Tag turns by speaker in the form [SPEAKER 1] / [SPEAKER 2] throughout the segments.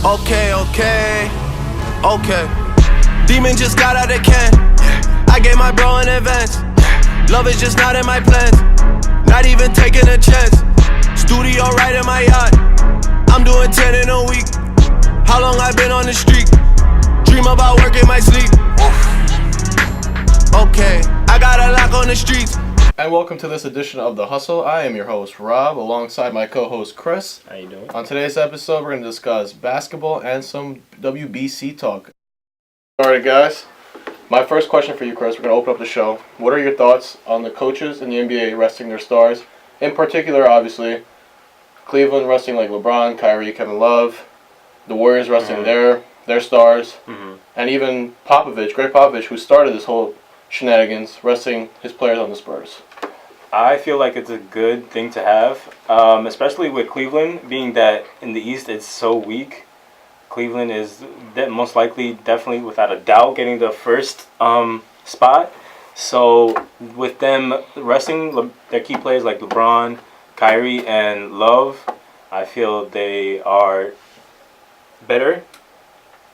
[SPEAKER 1] Okay. Demon just got out of can. I gave my bro an advance. Love is just not in my plans. Not even taking a chance. Studio right in my yacht. I'm doing 10 in a week. How long I been on the street? Dream about work in my sleep. Okay, I got a lock on the streets.
[SPEAKER 2] And welcome to this edition of The Hustle. I am your host, Rob, alongside my co-host, Chris.
[SPEAKER 3] How you doing?
[SPEAKER 2] On today's episode, we're going to discuss basketball and some WBC talk. Alright, guys. My first question for you, Chris, we're going to open up the show. What are your thoughts on the coaches in the NBA resting their stars? In particular, obviously, Cleveland resting like LeBron, Kyrie, Kevin Love, the Warriors resting their stars, and even Greg Popovich, who started this whole shenanigans, resting his players on the Spurs.
[SPEAKER 3] I feel like it's a good thing to have, especially with Cleveland, being that in the East it's so weak. Cleveland is most likely, definitely, without a doubt, getting the first spot. So with them resting their key players like LeBron, Kyrie, and Love, I feel they are better,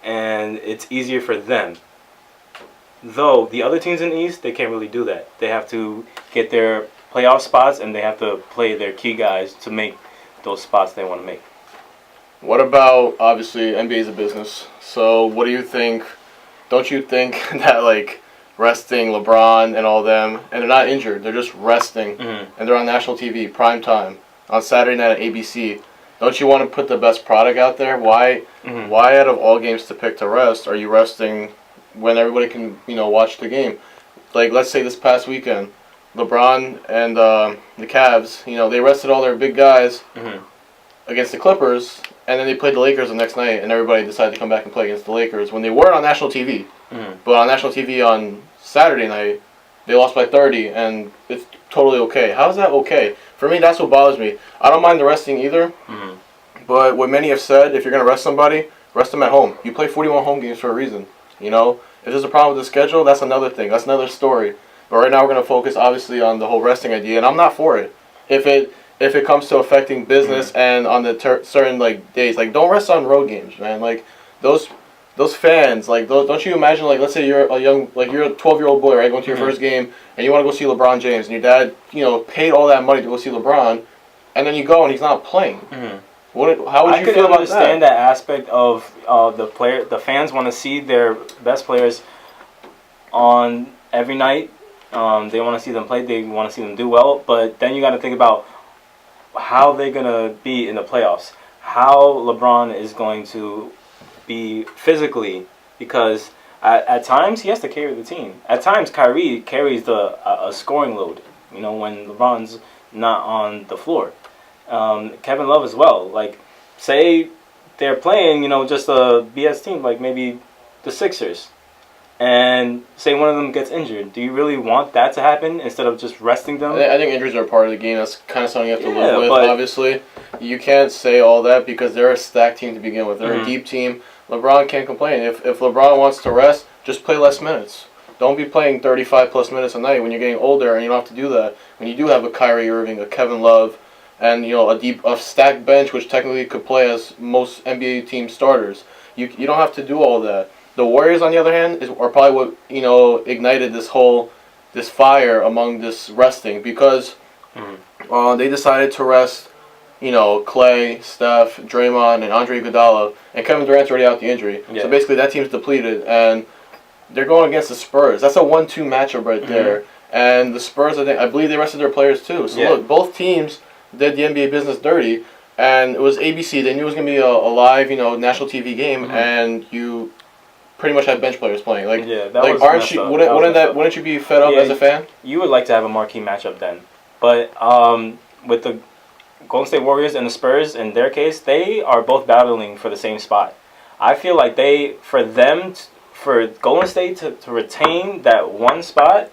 [SPEAKER 3] and it's easier for them. Though the other teams in the East, they can't really do that. They have to get their playoff spots, and they have to play their key guys to make those spots they want to make.
[SPEAKER 2] What about, obviously, NBA is a business. So what do you think? Don't you think that, like, resting LeBron and all them, and they're not injured, they're just resting, and they're on national TV, prime time, on Saturday night at ABC, don't you want to put the best product out there? Why out of all games to pick to rest, are you resting when everybody can, watch the game? Like, let's say this past weekend, LeBron and the Cavs, they rested all their big guys against the Clippers, and then they played the Lakers the next night, and everybody decided to come back and play against the Lakers when they weren't on national TV. But on national TV on Saturday night, they lost by 30, and it's totally okay. How is that okay? For me, that's what bothers me. I don't mind the resting either, but what many have said, if you're going to rest somebody, rest them at home. You play 41 home games for a reason, If there's a problem with the schedule, that's another thing. That's another story. But right now we're going to focus, obviously, on the whole resting idea, and I'm not for it. If it comes to affecting business and on the certain days, don't rest on road games, man. Those fans, don't you imagine, let's say you're a you're a 12-year-old boy, right, going to your first game, and you want to go see LeBron James, and your dad, paid all that money to go see LeBron, and then you go and he's not playing. How would you feel about that?
[SPEAKER 3] I could understand that aspect of the fans want to see their best players on every night. They want to see them play. They want to see them do well. But then you got to think about how they're going to be in the playoffs. How LeBron is going to be physically. Because at times, he has to carry the team. At times, Kyrie carries a scoring load, when LeBron's not on the floor. Kevin Love as well. Say they're playing, just a BS team, maybe the Sixers. And say one of them gets injured. Do you really want that to happen instead of just resting them?
[SPEAKER 2] I think injuries are part of the game. That's kind of something you have to live with, obviously. You can't say all that because they're a stacked team to begin with. They're a deep team. LeBron can't complain. If LeBron wants to rest, just play less minutes. Don't be playing 35-plus minutes a night when you're getting older, and you don't have to do that. When you do have a Kyrie Irving, a Kevin Love, and a stacked bench, which technically could play as most NBA team starters, you don't have to do all that. The Warriors, on the other hand, are probably what ignited this fire among this resting because they decided to rest Clay, Steph, Draymond, and Andre Iguodala, and Kevin Durant's already out the injury. Yeah. So basically, that team's depleted, and they're going against the Spurs. That's a 1-2 matchup right there. And the Spurs, I believe they rested their players too. So look, both teams did the NBA business dirty, and it was ABC. They knew it was going to be a live, national TV game, and you pretty much have bench players playing. Wouldn't you be fed up as a fan?
[SPEAKER 3] You would like to have a marquee matchup then, but with the Golden State Warriors and the Spurs, in their case, they are both battling for the same spot. I feel like for Golden State to retain that one spot,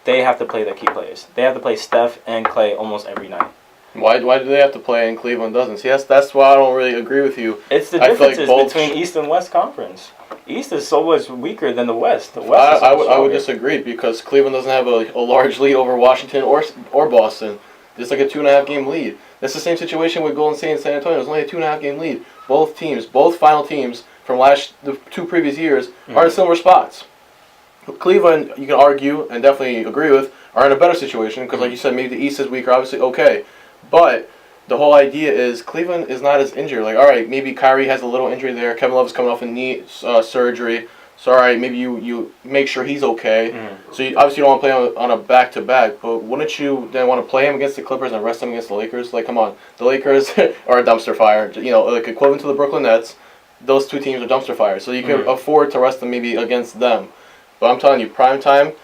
[SPEAKER 3] they have to play their key players. They have to play Steph and Clay almost every night.
[SPEAKER 2] Why do they have to play and Cleveland doesn't? See, that's why I don't really agree with you.
[SPEAKER 3] It's the differences between East and West Conference. East is so much weaker than the West. The West
[SPEAKER 2] I would disagree because Cleveland doesn't have a large lead over Washington or Boston. There's like a 2.5 game lead. That's the same situation with Golden State and San Antonio. There's only a 2.5 game lead. Both teams, both final teams from the 2 previous years are in similar spots. Cleveland, you can argue and definitely agree with, are in a better situation because, like you said, maybe the East is weaker. Obviously, okay, but the whole idea is Cleveland is not as injured. Like, all right, maybe Kyrie has a little injury there. Kevin Love is coming off a knee surgery. So, all right, maybe you make sure he's okay. So, obviously, you don't want to play on a back-to-back. But wouldn't you then want to play him against the Clippers and rest him against the Lakers? Like, come on. The Lakers are a dumpster fire. You know, like equivalent to the Brooklyn Nets. Those 2 teams are dumpster fires. So, you can afford to rest them maybe against them. But I'm telling you, primetime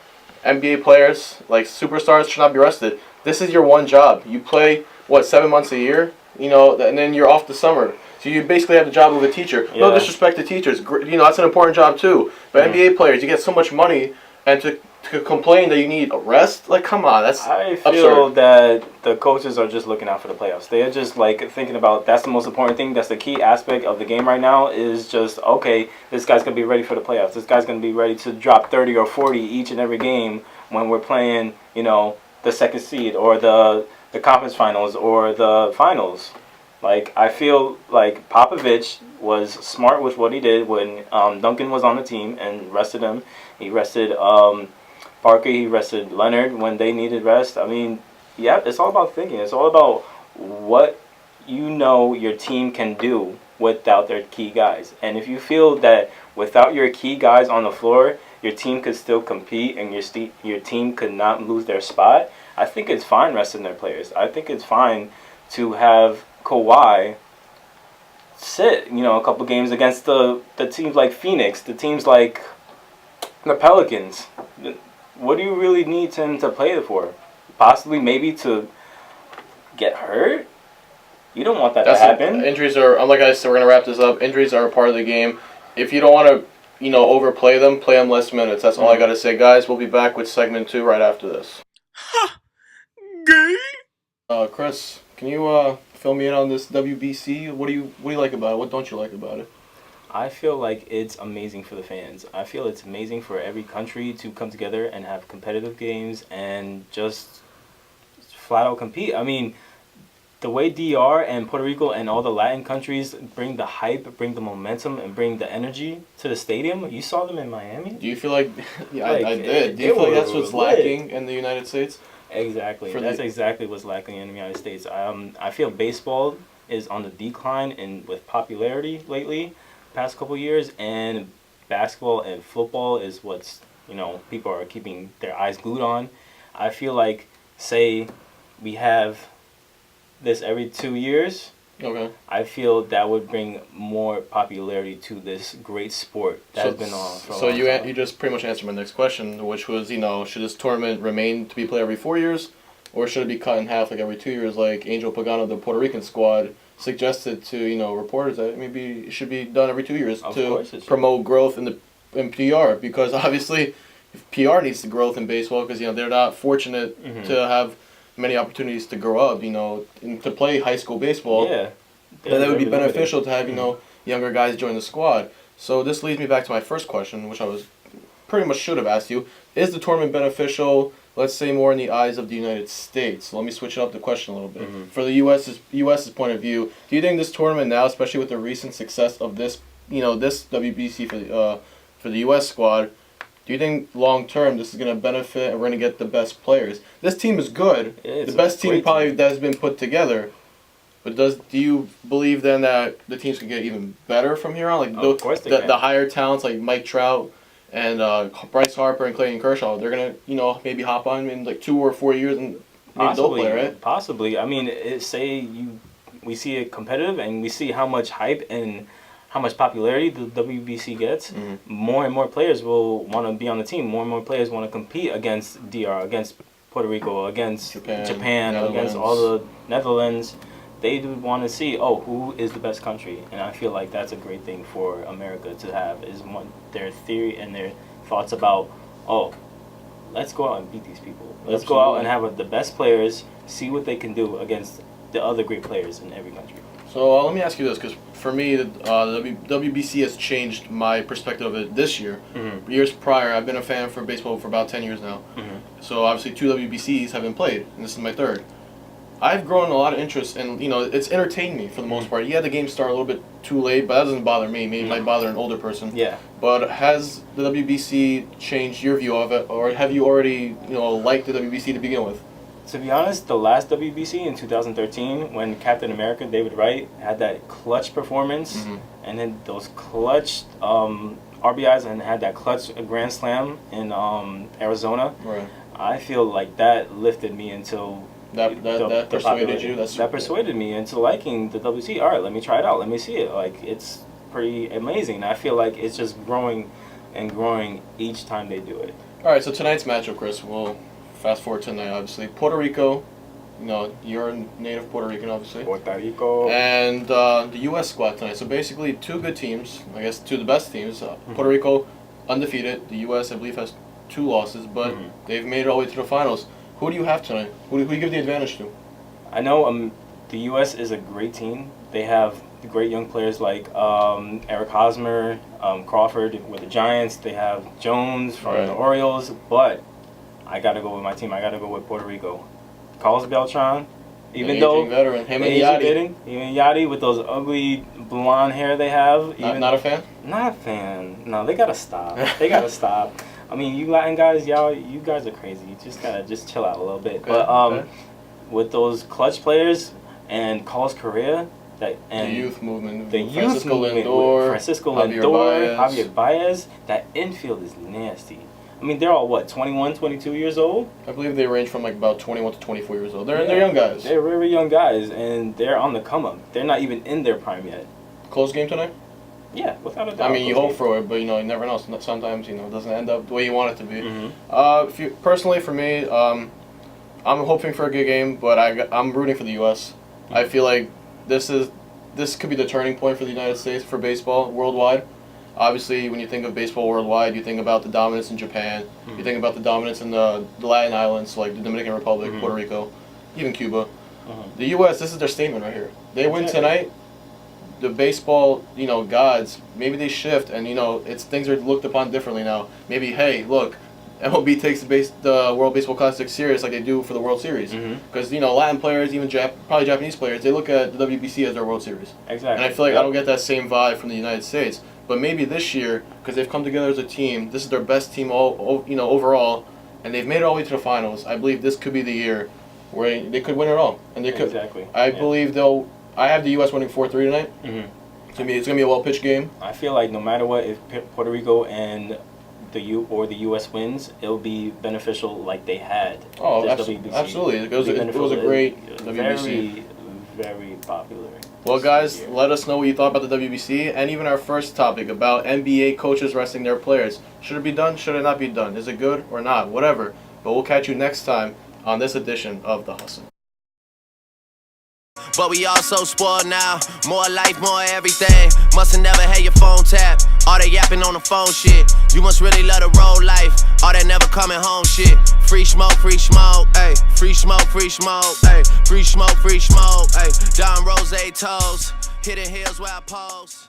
[SPEAKER 2] NBA players, like superstars, should not be rested. This is your one job. You play, 7 months a year? You know, and then you're off the summer. So you basically have the job of a teacher. Yeah. No disrespect to teachers. You know, that's an important job too. But NBA players, you get so much money, and to complain that you need a rest, like, come on, that's absurd.
[SPEAKER 3] I feel that the coaches are just looking out for the playoffs. They are just, like, thinking about that's the most important thing. That's the key aspect of the game right now is just, okay, this guy's going to be ready for the playoffs. This guy's going to be ready to drop 30 or 40 each and every game when we're playing, you know, the second seed or the conference finals or the finals. Like, I feel like Popovich was smart with what he did when Duncan was on the team and rested him. He rested Parker, he rested Leonard when they needed rest. I mean, yeah, it's all about thinking. It's all about what you know your team can do without their key guys. And if you feel that without your key guys on the floor, your team could still compete and your team could not lose their spot, I think it's fine resting their players. I think it's fine to have Kawhi sit, you know, a couple games against the teams like Phoenix, the teams like the Pelicans. What do you really need him to play for? Possibly maybe to get hurt? You don't want that to happen.
[SPEAKER 2] Injuries are, like I said, we're going to wrap this up. Injuries are a part of the game. If you don't want to, you know, overplay them, play them less minutes. That's all I got to say. Guys, we'll be back with segment 2 right after this. Chris, can you fill me in on this WBC? What do you like about it? What don't you like about it?
[SPEAKER 3] I feel like it's amazing for the fans. I feel it's amazing for every country to come together and have competitive games and just flat out compete. I mean, the way DR and Puerto Rico and all the Latin countries bring the hype, bring the momentum, and bring the energy to the stadium. You saw them in Miami.
[SPEAKER 2] Do you feel like... Yeah, like, I did. Do you feel like that's what's lacking in the United States?
[SPEAKER 3] Exactly. That's exactly what's lacking in the United States. I feel baseball is on the decline with popularity lately, past couple years, and basketball and football is what's, you know, people are keeping their eyes glued on. I feel like, say, we have this every 2 years.
[SPEAKER 2] Okay.
[SPEAKER 3] I feel that would bring more popularity to this great sport that has been on for a long time.
[SPEAKER 2] You just pretty much answered my next question, which was, you know, should this tournament remain to be played every 4 years, or should it be cut in half like every 2 years, like Angel Pagano, the Puerto Rican squad, suggested to, you know, reporters that maybe it should be done every 2 years to promote growth in PR, because obviously PR needs the growth in baseball because, you know, they're not fortunate to have many opportunities to grow up, you know, and to play high school baseball.
[SPEAKER 3] Yeah.
[SPEAKER 2] That would be beneficial to have, you know, younger guys join the squad. So this leads me back to my first question, which I was pretty much should have asked you. Is the tournament beneficial, let's say, more in the eyes of the United States? Let me switch up the question a little bit. For the U.S.'s point of view, do you think this tournament now, especially with the recent success of this, you know, this WBC for the U.S. squad, do you think long term this is going to benefit and we're going to get the best players? This team is good. The best team probably that has been put together. But do you believe then that the teams can get even better from here on? Like
[SPEAKER 3] of course they can.
[SPEAKER 2] The higher talents like Mike Trout and Bryce Harper and Clayton Kershaw, they're gonna, you know, maybe hop on in like 2 or 4 years and maybe they'll play, right?
[SPEAKER 3] Possibly. I mean, we see it competitive and we see how much hype and how much popularity the WBC gets. More and more players will want to be on the team. More and more players want to compete against DR, against Puerto Rico, against Japan against all the Netherlands. They do want to see, who is the best country, and I feel like that's a great thing for America to have, is their theory and their thoughts about, let's go out and beat these people. Let's go out and have the best players, see what they can do against the other great players in every country.
[SPEAKER 2] So let me ask you this, because for me, the WBC has changed my perspective of it this year. Years prior, I've been a fan for baseball for about 10 years now. So obviously 2 WBCs have been played, and this is my third. I've grown a lot of interest, and it's entertained me for the most part. Yeah, the game started a little bit too late, but that doesn't bother me. Maybe it might bother an older person.
[SPEAKER 3] Yeah.
[SPEAKER 2] But has the WBC changed your view of it, or have you already liked the WBC to begin with?
[SPEAKER 3] To be honest, the last WBC in 2013, when Captain America David Wright had that clutch performance, and then those clutch RBIs, and had that clutch grand slam in Arizona,
[SPEAKER 2] Right.
[SPEAKER 3] I feel like that lifted me into
[SPEAKER 2] That persuaded you.
[SPEAKER 3] That persuaded me into liking the WBC. All right, let me try it out. Let me see it. Like, it's pretty amazing. I feel like it's just growing and growing each time they do it.
[SPEAKER 2] All right, so tonight's matchup, Chris. We'll fast forward to tonight, obviously. Puerto Rico. You're a native Puerto Rican, obviously.
[SPEAKER 3] Puerto Rico.
[SPEAKER 2] And the U.S. squad tonight. So basically, two good teams. I guess two of the best teams. Puerto Rico, undefeated. The U.S., I believe, has 2 losses, but they've made it all the way to the finals. Who do you have tonight? Who do you give the advantage to?
[SPEAKER 3] I know the U.S. is a great team. They have great young players like Eric Hosmer, Crawford with the Giants. They have Jones from the Orioles. But I got to go with my team. I got to go with Puerto Rico. Carlos Beltran, even though
[SPEAKER 2] veteran, him and Yachty.
[SPEAKER 3] Even Yachty with those ugly blonde hair they have.
[SPEAKER 2] Not a fan?
[SPEAKER 3] Not a fan. No, they got to stop. They got to stop. I mean, you Latin guys, you guys are crazy. You just gotta chill out a little bit.
[SPEAKER 2] Okay,
[SPEAKER 3] but with those clutch players and Carlos Correa,
[SPEAKER 2] the youth movement,
[SPEAKER 3] Francisco Lindor, Javier Baez, that infield is nasty. I mean, they're all 21, 22 years old.
[SPEAKER 2] I believe they range from about 21 to 24 years old. They're young guys.
[SPEAKER 3] They're very young guys, and they're on the come up. They're not even in their prime yet.
[SPEAKER 2] Close game tonight?
[SPEAKER 3] Yeah, without a doubt.
[SPEAKER 2] I mean, you hope for it, but you never know. Sometimes it doesn't end up the way you want it to be. Personally, for me, I'm hoping for a good game, but I'm rooting for the U.S. I feel like this could be the turning point for the United States for baseball worldwide. Obviously, when you think of baseball worldwide, you think about the dominance in Japan. You think about the dominance in the Latin islands, like the Dominican Republic, Puerto Rico, even Cuba. The U.S., this is their statement right here. They win tonight. The baseball, gods, maybe they shift, and things are looked upon differently now. Maybe, hey, look, MLB takes the World Baseball Classic serious like they do for the World Series, because Latin players, even probably Japanese players, they look at the WBC as their World Series.
[SPEAKER 3] Exactly.
[SPEAKER 2] And I feel like I don't get that same vibe from the United States. But maybe this year, because they've come together as a team, this is their best team overall, and they've made it all the way to the finals. I believe this could be the year where they could win it all, and they could.
[SPEAKER 3] Exactly.
[SPEAKER 2] I believe they'll. I have the U.S. winning 4-3 tonight. It's gonna be a well-pitched game.
[SPEAKER 3] I feel like no matter what, if Puerto Rico and the U.S. wins, it'll be beneficial like they had.
[SPEAKER 2] Oh, absolutely! It was a great WBC.
[SPEAKER 3] Very, very popular.
[SPEAKER 2] Well, guys, let us know what you thought about the WBC, and even our first topic about NBA coaches resting their players. Should it be done? Should it not be done? Is it good or not? Whatever. But we'll catch you next time on this edition of The Hustle.
[SPEAKER 1] But we all so spoiled now. More life, more everything. Must've never had your phone tapped. All that yapping on the phone shit. You must really love the road life. All that never coming home shit. Free smoke, ayy. Free smoke, ayy. Free smoke, ayy. Don Rose toes. Hidden hills where I pose.